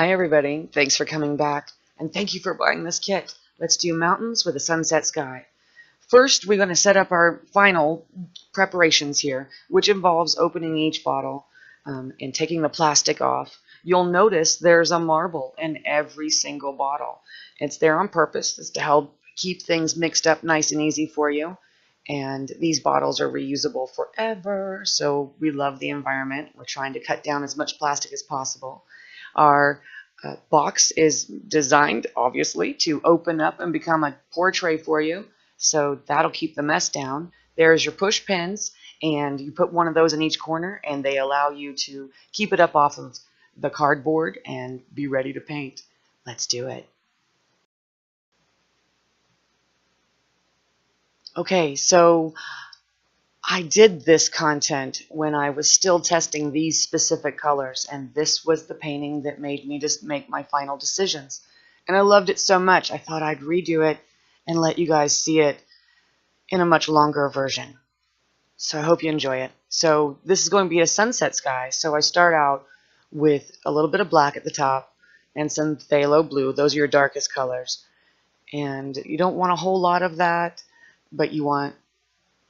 Hi everybody, thanks for coming back, and thank you for buying this kit. Let's do mountains with a sunset sky. First, we're going to set up our final preparations here, which involves opening each bottle and taking the plastic off. You'll notice there's a marble in every single bottle. It's there on purpose. It's to help keep things mixed up nice and easy for you. And these bottles are reusable forever, so we love the environment. We're trying to cut down as much plastic as possible. Our box is designed, obviously, to open up and become a pour tray for you, so that'll keep the mess down. There's your push pins, and you put one of those in each corner, and they allow you to keep it up off of the cardboard and be ready to paint. Let's do it. Okay, so I did this content when I was still testing these specific colors, and this was the painting that made me just make my final decisions. And I loved it so much, I thought I'd redo it and let you guys see it in a much longer version. So I hope you enjoy it. So this is going to be a sunset sky, so I start out with a little bit of black at the top and some phthalo blue. Those are your darkest colors. And you don't want a whole lot of that, but you want,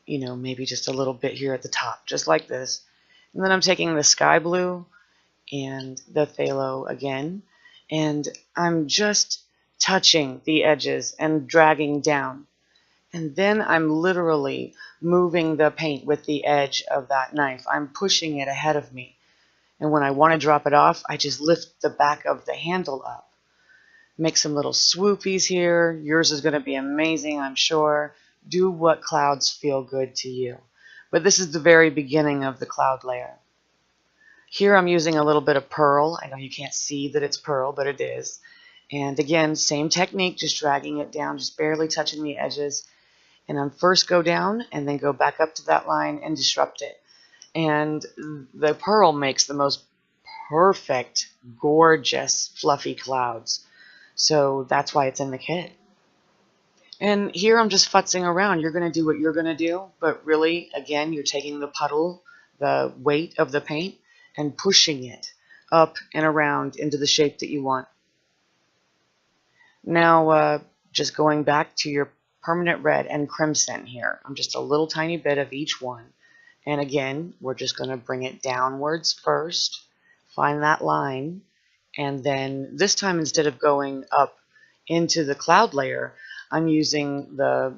you know, maybe just a little bit here at the top, just like this. And then I'm taking the sky blue and the phthalo again, and I'm just touching the edges and dragging down. And then I'm literally moving the paint with the edge of that knife. I'm pushing it ahead of me. And when I want to drop it off, I just lift the back of the handle up. Make some little swoopies here. Yours is going to be amazing, I'm sure. Do what clouds feel good to you. But this is the very beginning of the cloud layer. Here I'm using a little bit of pearl. I know you can't see that it's pearl, but it is. And again, same technique, just dragging it down, just barely touching the edges. And I'm first go down and then go back up to that line and disrupt it. And the pearl makes the most perfect, gorgeous, fluffy clouds. So that's why it's in the kit. And here I'm just futzing around. You're going to do what you're going to do, but really, again, you're taking the puddle, the weight of the paint, and pushing it up and around into the shape that you want. Now, just going back to your permanent red and crimson here. I'm just a little tiny bit of each one. And again, we're just going to bring it downwards first, find that line, and then this time instead of going up into the cloud layer, I'm using the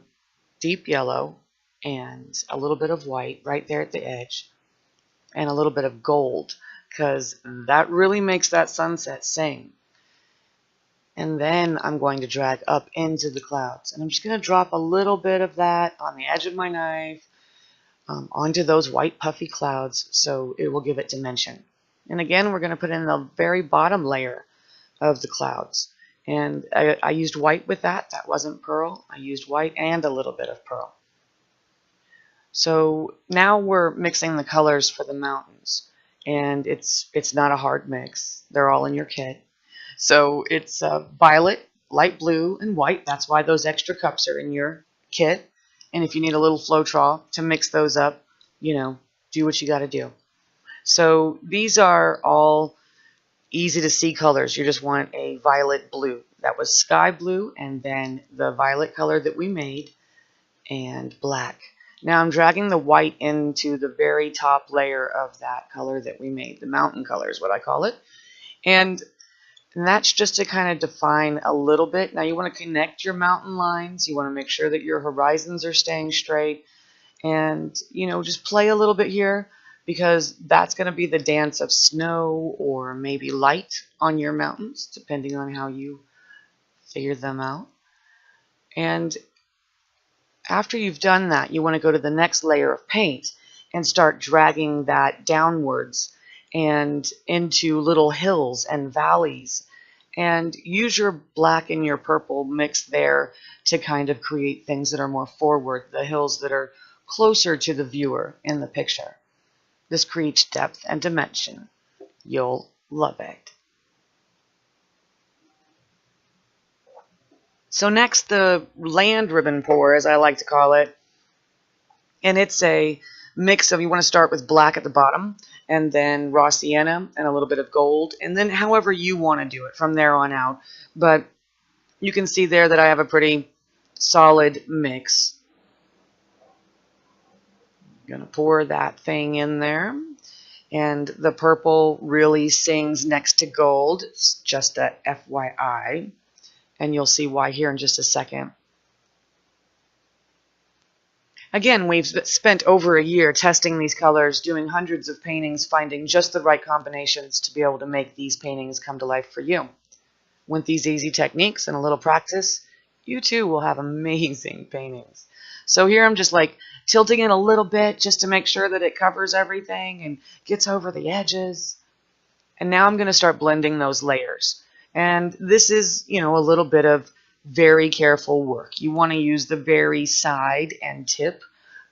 deep yellow and a little bit of white right there at the edge and a little bit of gold, because that really makes that sunset sing. And then I'm going to drag up into the clouds, and I'm just going to drop a little bit of that on the edge of my knife onto those white puffy clouds, so it will give it dimension. And again, we're going to put in the very bottom layer of the clouds. And I used white with that. That wasn't pearl. I used white and a little bit of pearl. So now we're mixing the colors for the mountains. And it's not a hard mix. They're all in your kit. So it's violet, light blue, and white. That's why those extra cups are in your kit. And if you need a little Floetrol to mix those up, you know, do what you got to do. So these are all easy to see colors. You just want a violet blue. That was sky blue, and then the violet color that we made, and black. Now I'm dragging the white into the very top layer of that color that we made. The mountain color is what I call it. And that's just to kind of define a little bit. Now you want to connect your mountain lines. You want to make sure that your horizons are staying straight. And, you know, just play a little bit here, because that's going to be the dance of snow or maybe light on your mountains, depending on how you figure them out. And after you've done that, you want to go to the next layer of paint and start dragging that downwards and into little hills and valleys. And use your black and your purple mix there to kind of create things that are more forward, the hills that are closer to the viewer in the picture. This creates depth and dimension. You'll love it. So next, the land ribbon pour, as I like to call it. And it's a mix of, you want to start with black at the bottom, and then raw sienna and a little bit of gold, and then however you want to do it from there on out. But you can see there that I have a pretty solid mix. I'm going to pour that thing in there. And the purple really sings next to gold. It's just a FYI. And you'll see why here in just a second. Again, we've spent over a year testing these colors, doing hundreds of paintings, finding just the right combinations to be able to make these paintings come to life for you. With these easy techniques and a little practice, you too will have amazing paintings. So here I'm just like tilting it a little bit just to make sure that it covers everything and gets over the edges. And now I'm going to start blending those layers. And this is, a little bit of very careful work. You want to use the very side and tip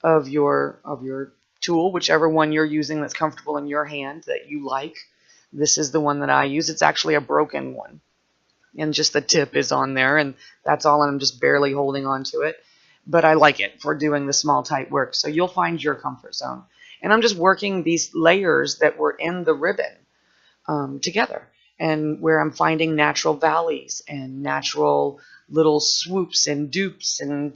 of your tool, whichever one you're using that's comfortable in your hand that you like. This is the one that I use. It's actually a broken one. And just the tip is on there, and that's all, and I'm just barely holding on to it. But I like it for doing the small, tight work. So you'll find your comfort zone. And I'm just working these layers that were in the ribbon together, and where I'm finding natural valleys and natural little swoops and dupes and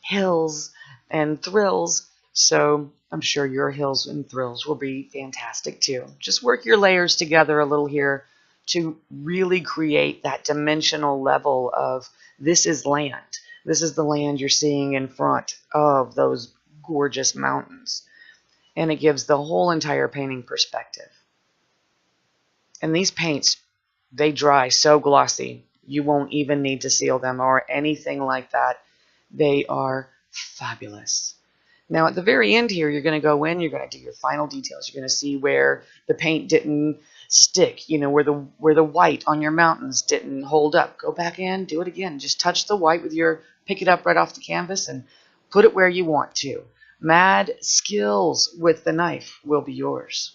hills and thrills. So I'm sure your hills and thrills will be fantastic too. Just work your layers together a little here to really create that dimensional level of this is land. This is the land you're seeing in front of those gorgeous mountains. And it gives the whole entire painting perspective. And these paints, they dry so glossy, you won't even need to seal them or anything like that. They are fabulous. Now at the very end here, you're going to go in, you're going to do your final details. You're going to see where the paint didn't stick, where the white on your mountains didn't hold up. Go back in, do it again. Just touch the white with pick it up right off the canvas and put it where you want to. Mad skills with the knife will be yours.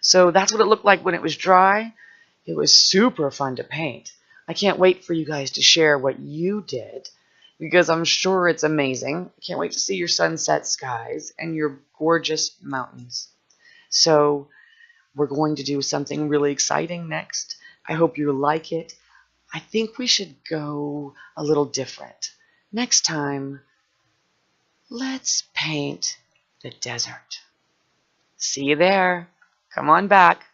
So that's what it looked like when it was dry. It was super fun to paint. I can't wait for you guys to share what you did, because I'm sure it's amazing. I can't wait to see your sunset skies and your gorgeous mountains. So we're going to do something really exciting next. I hope you like it. I think we should go a little different. Next time, let's paint the desert. See you there. Come on back.